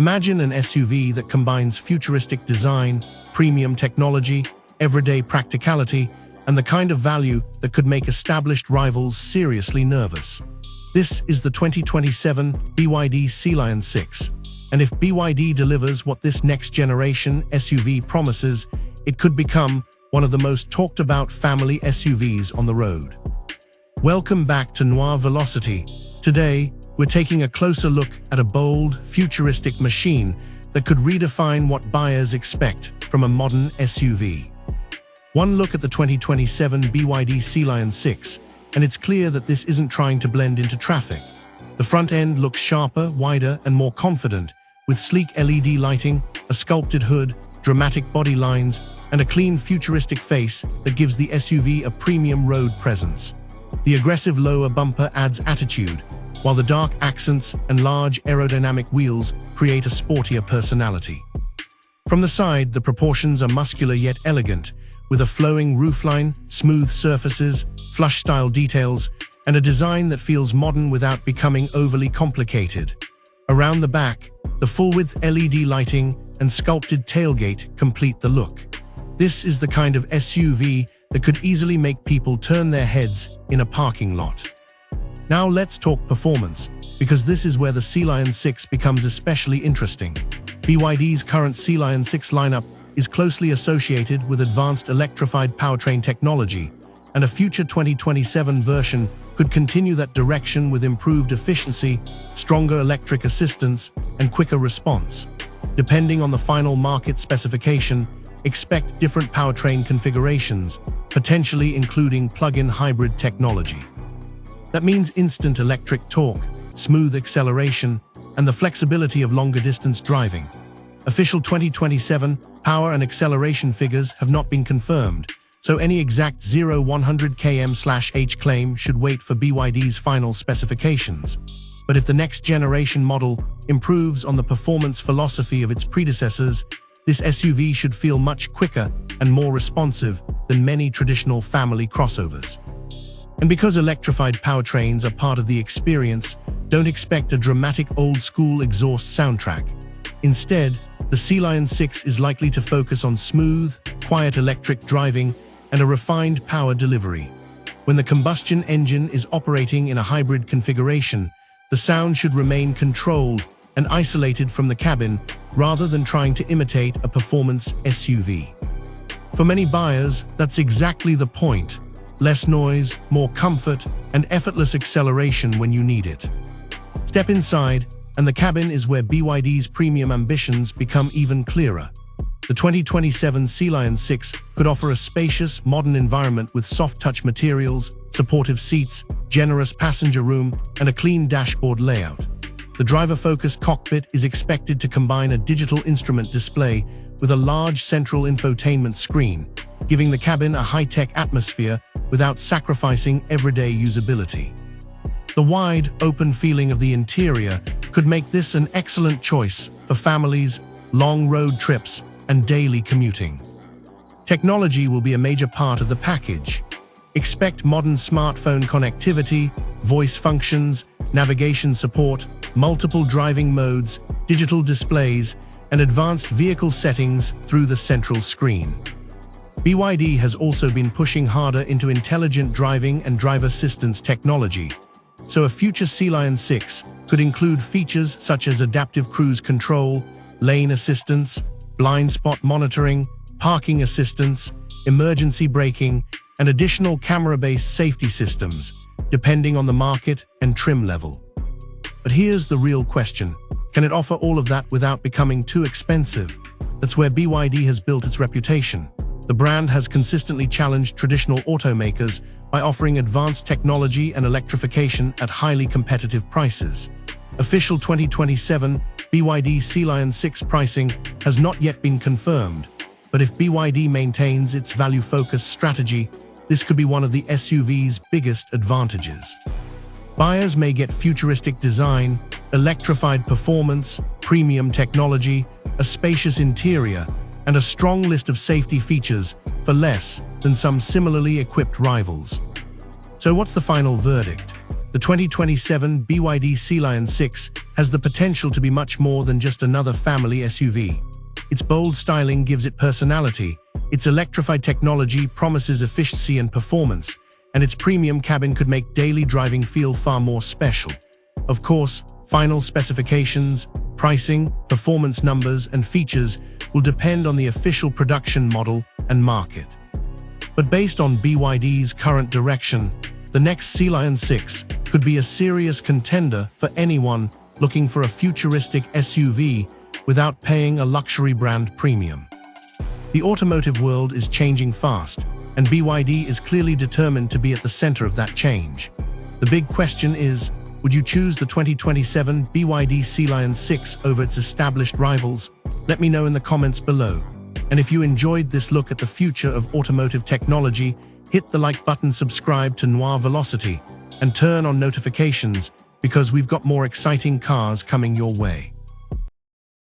Imagine an SUV that combines futuristic design, premium technology, everyday practicality, and the kind of value that could make established rivals seriously nervous. This is the 2027 BYD Sealion 6, and if BYD delivers what this next-generation SUV promises, it could become one of the most talked-about family SUVs on the road. Welcome back to Noir Velocity. Today, we're taking a closer look at a bold, futuristic machine that could redefine what buyers expect from a modern SUV. One look at the 2027 BYD Sealion 6, and it's clear that this isn't trying to blend into traffic. The front end looks sharper, wider, and more confident, with sleek LED lighting, a sculpted hood, dramatic body lines, and a clean, futuristic face that gives the SUV a premium road presence. The aggressive lower bumper adds attitude, while the dark accents and large aerodynamic wheels create a sportier personality. From the side, the proportions are muscular yet elegant, with a flowing roofline, smooth surfaces, flush-style details, and a design that feels modern without becoming overly complicated. Around the back, the full-width LED lighting and sculpted tailgate complete the look. This is the kind of SUV that could easily make people turn their heads in a parking lot. Now let's talk performance, because this is where the Sealion 6 becomes especially interesting. BYD's current Sealion 6 lineup is closely associated with advanced electrified powertrain technology, and a future 2027 version could continue that direction with improved efficiency, stronger electric assistance, and quicker response. Depending on the final market specification, expect different powertrain configurations, potentially including plug-in hybrid technology. That means instant electric torque, smooth acceleration, and the flexibility of longer-distance driving. Official 2027 power and acceleration figures have not been confirmed, so any exact 0-100 km/h claim should wait for BYD's final specifications. But if the next-generation model improves on the performance philosophy of its predecessors, this SUV should feel much quicker and more responsive than many traditional family crossovers. And because electrified powertrains are part of the experience, don't expect a dramatic old-school exhaust soundtrack. Instead, the Sealion 6 is likely to focus on smooth, quiet electric driving and a refined power delivery. When the combustion engine is operating in a hybrid configuration, the sound should remain controlled and isolated from the cabin rather than trying to imitate a performance SUV. For many buyers, that's exactly the point. Less noise, more comfort, and effortless acceleration when you need it. Step inside, and the cabin is where BYD's premium ambitions become even clearer. The 2027 Sealion 6 could offer a spacious, modern environment with soft-touch materials, supportive seats, generous passenger room, and a clean dashboard layout. The driver-focused cockpit is expected to combine a digital instrument display with a large central infotainment screen, giving the cabin a high-tech atmosphere without sacrificing everyday usability. The wide, open feeling of the interior could make this an excellent choice for families, long road trips, and daily commuting. Technology will be a major part of the package. Expect modern smartphone connectivity, voice functions, navigation support, multiple driving modes, digital displays, and advanced vehicle settings through the central screen. BYD has also been pushing harder into intelligent driving and driver assistance technology, so a future Sealion 6 could include features such as adaptive cruise control, lane assistance, blind spot monitoring, parking assistance, emergency braking, and additional camera-based safety systems, depending on the market and trim level. But here's the real question. Can it offer all of that without becoming too expensive? That's where BYD has built its reputation. The brand has consistently challenged traditional automakers by offering advanced technology and electrification at highly competitive prices. Official 2027 BYD Sealion 6 pricing has not yet been confirmed, but if BYD maintains its value-focused strategy, this could be one of the SUV's biggest advantages. Buyers may get futuristic design, electrified performance, premium technology, a spacious interior, and a strong list of safety features for less than some similarly equipped rivals. So what's the final verdict? The 2027 BYD Sealion 6 has the potential to be much more than just another family SUV. Its bold styling gives it personality, its electrified technology promises efficiency and performance, and its premium cabin could make daily driving feel far more special. Of course, final specifications, pricing, performance numbers, and features will depend on the official production model and market. But based on BYD's current direction, the next Sealion 6 could be a serious contender for anyone looking for a futuristic SUV without paying a luxury brand premium. The automotive world is changing fast, and BYD is clearly determined to be at the center of that change. The big question is, would you choose the 2027 BYD Sealion 6 over its established rivals? Let me know in the comments below. And if you enjoyed this look at the future of automotive technology, hit the like button, subscribe to Noir Velocity, and turn on notifications because we've got more exciting cars coming your way.